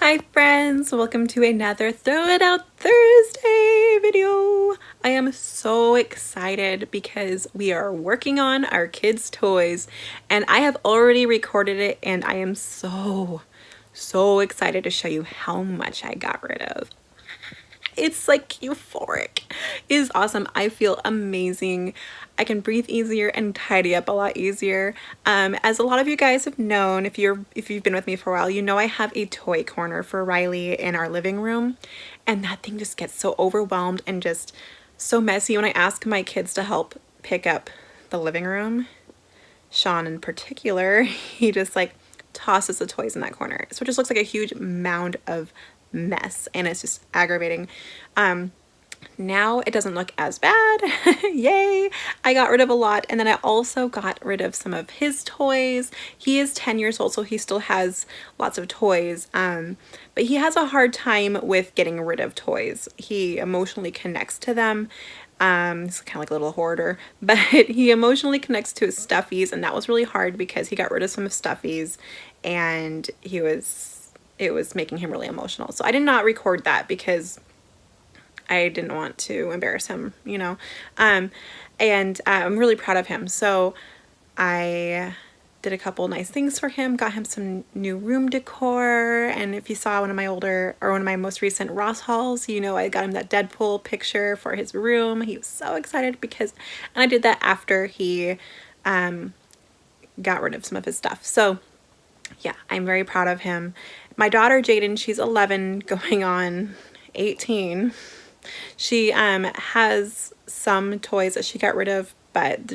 Hi friends, welcome to another Throw It Out Thursday video. I am so excited because we are working on our kids' toys and I have already recorded it and I am so excited to show you how much I got rid of. It's like euphoric. It is awesome. I feel amazing. I can breathe easier and tidy up a lot easier. As a lot of you guys have known, if you've been with me for a while, you know I have a toy corner for Riley in our living room, and that thing just gets so overwhelmed and just so messy when I ask my kids to help pick up the living room. Sean in particular, he just like tosses the toys in that corner, so it just looks like a huge mound of mess and it's just aggravating. Now it doesn't look as bad. Yay! I got rid of a lot, and then I also got rid of some of his toys. He is 10 years old, so he still has lots of toys, but he has a hard time with getting rid of toys. He emotionally connects to them. He's kind of like a little hoarder, but he emotionally connects to his stuffies, and that was really hard because he got rid of some of stuffies and it was making him really emotional. So I did not record that because I didn't want to embarrass him, you know. And I'm really proud of him. So I did a couple nice things for him, got him some new room decor, and if you saw one of my most recent Ross hauls, you know I got him that Deadpool picture for his room. He was so excited and I did that after he got rid of some of his stuff. So yeah, I'm very proud of him. My daughter Jaden, she's 11 going on 18. She has some toys that she got rid of, but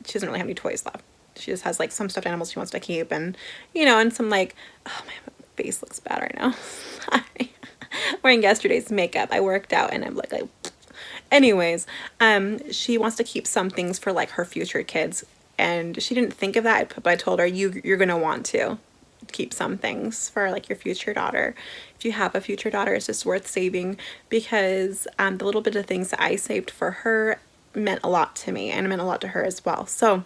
she doesn't really have any toys left. She just has like some stuffed animals she wants to keep, and you know, and some like, oh my face looks bad right now. Sorry. Wearing yesterday's makeup. I worked out and I'm like anyways, she wants to keep some things for like her future kids, and she didn't think of that, but I told her you're gonna want to keep some things for like your future daughter. If you have a future daughter, it's just worth saving because the little bit of things that I saved for her meant a lot to me and meant a lot to her as well. So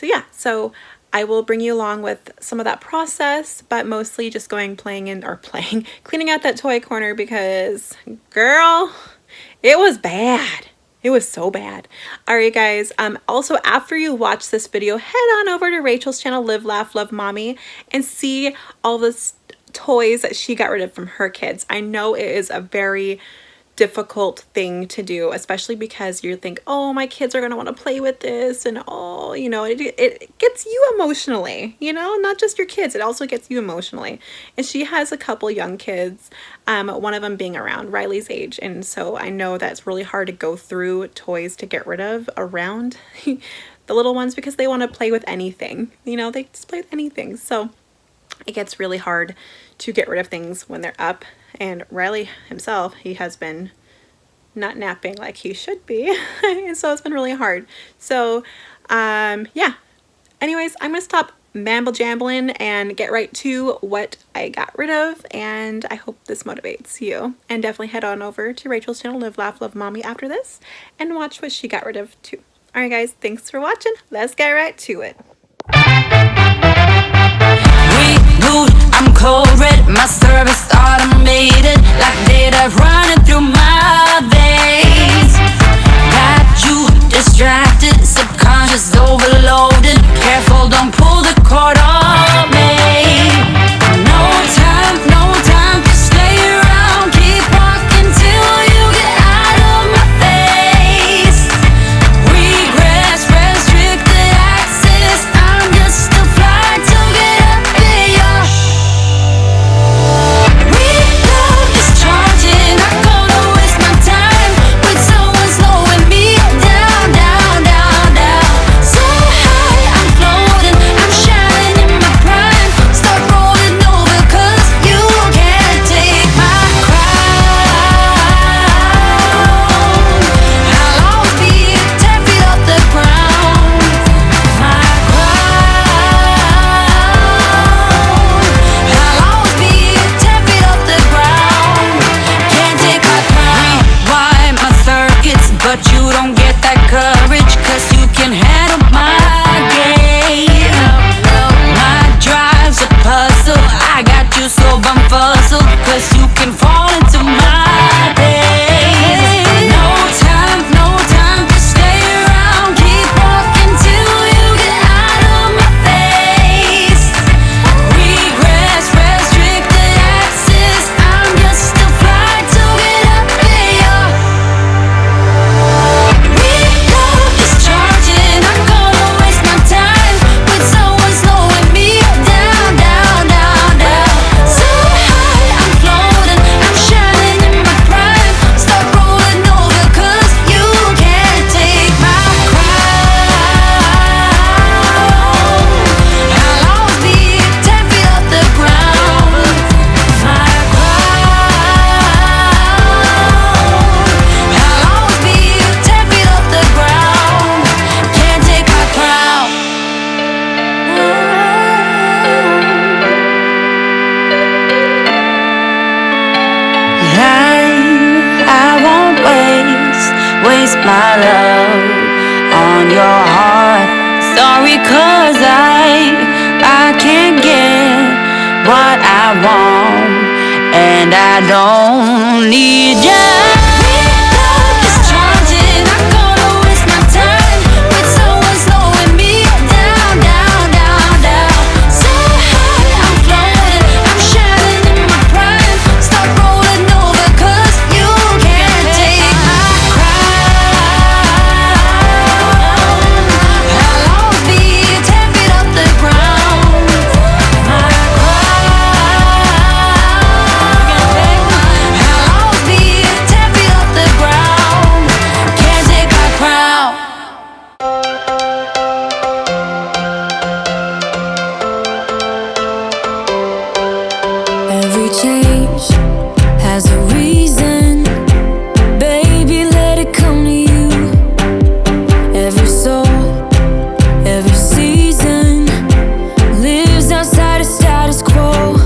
yeah, so I will bring you along with some of that process, but mostly just cleaning out that toy corner because girl, it was bad. It was so bad. Alright guys, also after you watch this video, head on over to Rachel's channel, LiveLaughLoveMommy, and see all the toys that she got rid of from her kids. I know it is a very difficult thing to do, especially because you think, oh, my kids are going to want to play with this, and oh, you know, it gets you emotionally, you know, not just your kids, it also gets you emotionally. And she has a couple young kids, one of them being around Riley's age, and so I know that's really hard to go through toys to get rid of around the little ones because they want to play with anything, you know, they just play with anything. So it gets really hard to get rid of things when they're up, and Riley himself, he has been not napping like he should be, and so it's been really hard. So yeah, anyways, I'm gonna stop mamble jambling and get right to what I got rid of, and I hope this motivates you. And definitely head on over to Rachel's channel, LiveLaughLoveMommy, after this and watch what she got rid of too. Alright guys, thanks for watching. Let's get right to it. I'm cold red, my service automated, like data running through my veins. Got you distracted, subconscious overloaded. Careful, don't pull the cord on me. No time to stay around. Keep walking till you get out of my face. Regress, restricted access. I'm just a fly to get up in your my love on your heart. Sorry, 'cause I can't get what I want, and I don't need you. Every change has a reason, baby, let it come to you. Every soul, every season lives outside of status quo.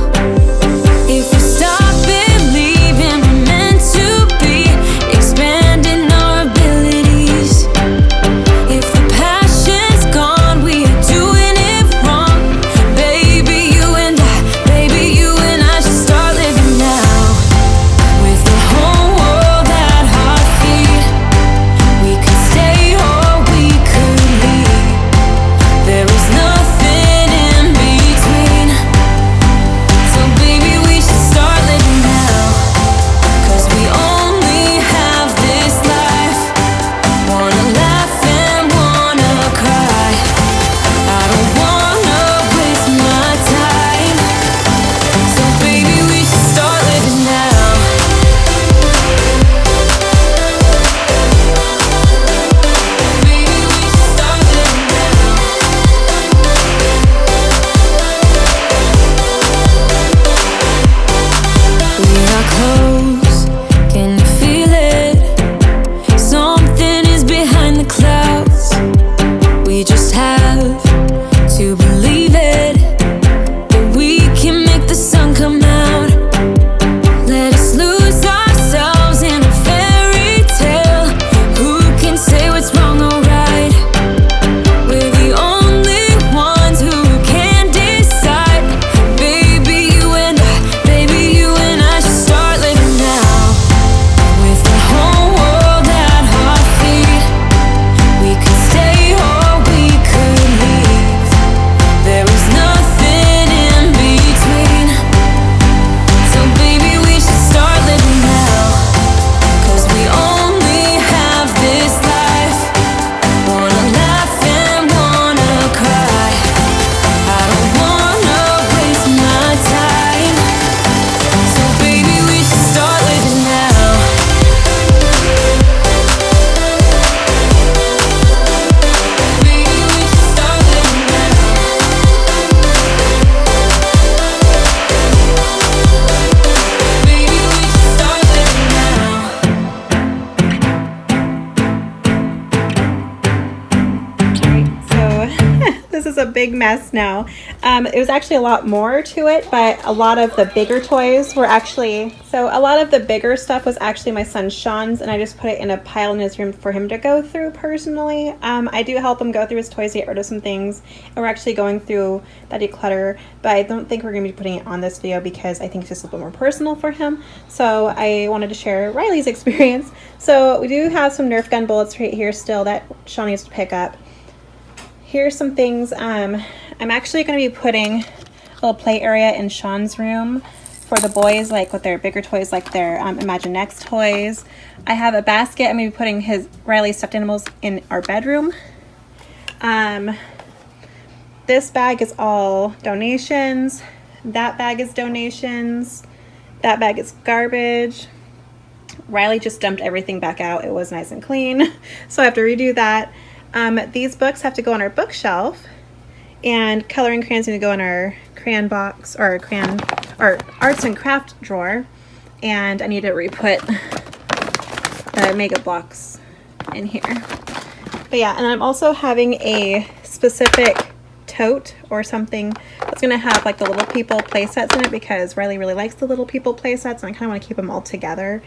If we stop believing we're meant to be, expanding our abilities. If the passion's gone, we are doing it wrong. Baby, you and I, baby, you and I should start living now. With the whole world at our feet, we could stay or we could leave. There is nothing in between. So baby, we should start living now. 'Cause we only have this life. Wanna laugh and wanna cry. I don't wanna waste my time. So baby, we should start living now. Baby, we should start living now. We are close, can you feel it? Something is behind the clouds. We just have to believe it, that we can make the sun come out. Let us lose ourselves in a fairy tale. Who can say what's wrong or right? We're the only ones who can decide. Baby, you and I should start living now. With the whole world at our feet, we could stay or we could leave. There is nothing in between. So baby, we should start living now. 'Cause we only have this life. Wanna laugh and wanna cry. I don't wanna waste my time. So baby, we should start living now. Baby, we should start living now. Baby, we should start living now. So this is a big mess now. It was actually a lot more to it, but a lot of the bigger toys were actually, so a lot of the bigger stuff was actually my son Sean's, and I just put it in a pile in his room for him to go through personally. I do help him go through his toys to get rid of some things, and we're actually going through that declutter, but I don't think we're going to be putting it on this video because I think it's just a little bit more personal for him. So I wanted to share Riley's experience. So we do have some Nerf gun bullets right here still that Sean needs to pick up. Here's some things. I'm actually going to be putting a little play area in Sean's room for the boys, like with their bigger toys, like their Imagine Next toys. I have a basket. I'm going to be putting Riley's stuffed animals in our bedroom. This bag is all donations. That bag is donations. That bag is garbage. Riley just dumped everything back out. It was nice and clean, so I have to redo that. These books have to go on our bookshelf, and coloring crayons need to go in our crayon box, or our arts and craft drawer, and I need to re-put the mega blocks in here. But yeah, and I'm also having a specific tote or something that's gonna have like the little people play sets in it because Riley really likes the little people play sets, and I kind of want to keep them all together.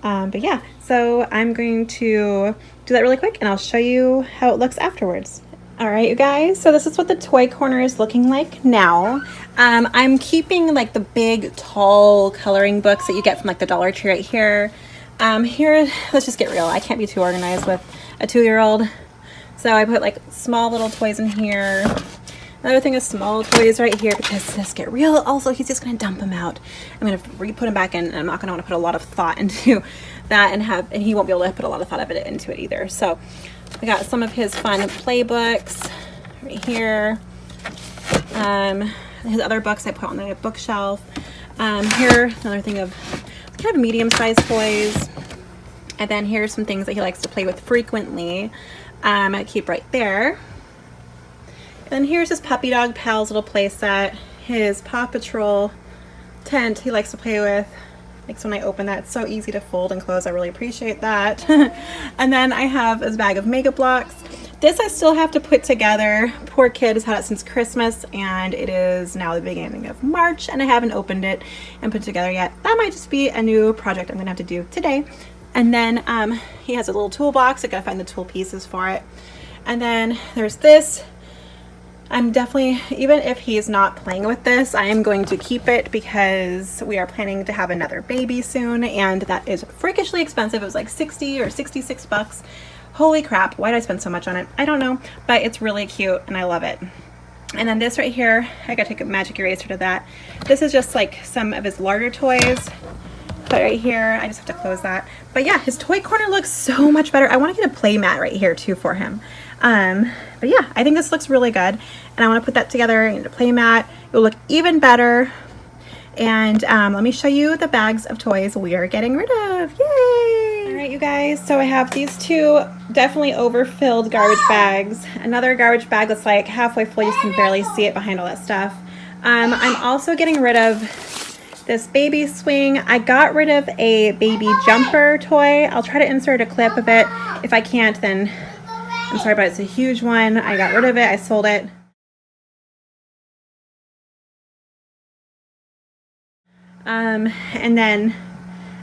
But yeah, so I'm going to do that really quick and I'll show you how it looks afterwards. All right, you guys, so this is what the toy corner is looking like now. I'm keeping like the big, tall coloring books that you get from like the Dollar Tree right here. Here, let's just get real. I can't be too organized with a 2-year-old. So I put like small little toys in here. Another thing is small toys right here because let's get real. Also, he's just gonna dump them out. I'm gonna re-put them back in, and I'm not gonna want to put a lot of thought into that, and he won't be able to put a lot of thought of it into it either. So I got some of his fun playbooks right here. His other books I put on the bookshelf. Here, another thing of kind of medium-sized toys. And then here's some things that he likes to play with frequently. I keep right there. And then here's his Puppy Dog Pals little play set. His Paw Patrol tent he likes to play with. Like when I open that, it's so easy to fold and close. I really appreciate that. And then I have his bag of Mega Blocks. This I still have to put together. Poor kid has had it since Christmas, and it is now the beginning of March, and I haven't opened it and put it together yet. That might just be a new project I'm gonna have to do today. And then he has a little toolbox. I gotta find the tool pieces for it. And then there's this. I'm definitely, even if he's not playing with this, I am going to keep it because we are planning to have another baby soon, and that is freakishly expensive. It was like 60 or 66 bucks. Holy crap, why did I spend so much on it? I don't know, but it's really cute and I love it. And then this right here, I gotta take a magic eraser to that. This is just like some of his larger toys. But right here, I just have to close that. But yeah, his toy corner looks so much better. I want to get a play mat right here too for him. But yeah, I think this looks really good. And I want to put that together in a play mat. It will look even better. And let me show you the bags of toys we are getting rid of. Yay! All right, you guys. So I have these two definitely overfilled garbage bags. Another garbage bag that's like halfway full. You can barely see it behind all that stuff. I'm also getting rid of this baby swing. I got rid of a baby jumper toy. I'll try to insert a clip of it. If I can't, then I'm sorry, but it's a huge one. I got rid of it. I sold it. And then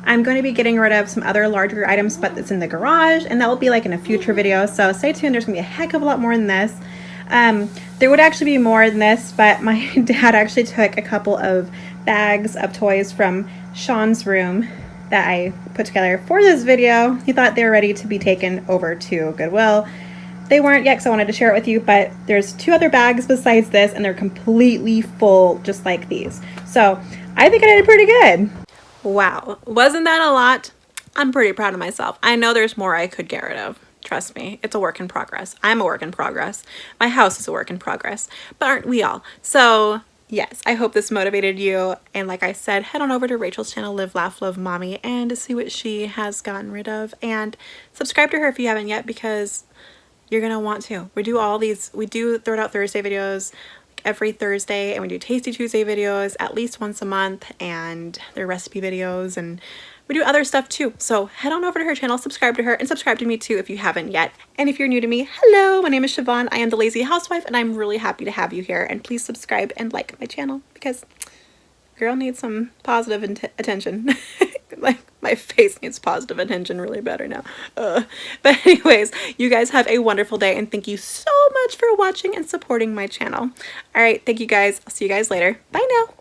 I'm going to be getting rid of some other larger items, but it's in the garage, and that will be like in a future video. So stay tuned. There's going to be a heck of a lot more than this. There would actually be more than this, but my dad actually took a couple of bags of toys from Sean's room that I put together for this video. He thought they were ready to be taken over to Goodwill. They weren't yet because I wanted to share it with you, but there's 2 other bags besides this, and they're completely full just like these. So I think I did pretty good. Wow, wasn't that a lot? I'm pretty proud of myself. I know there's more I could get rid of. Trust me, it's a work in progress. I'm a work in progress. My house is a work in progress, but aren't we all? So yes, I hope this motivated you. And like I said, head on over to Rachel's channel, Live, Laugh, Love Mommy, and to see what she has gotten rid of. And subscribe to her if you haven't yet, because you're gonna want to. We do all these, we do Throw It Out Thursday videos like every Thursday, and we do Tasty Tuesday videos at least once a month, and they're recipe videos, and we do other stuff too. So head on over to her channel, subscribe to her, and subscribe to me too if you haven't yet. And if you're new to me, hello, my name is Siobhan. I am the Lazy Housewife, and I'm really happy to have you here. And please subscribe and like my channel, because girl needs some positive attention. Like my face needs positive attention really better now. But anyways, you guys have a wonderful day, and thank you so much for watching and supporting my channel. All right, thank you guys. I'll see you guys later. Bye now.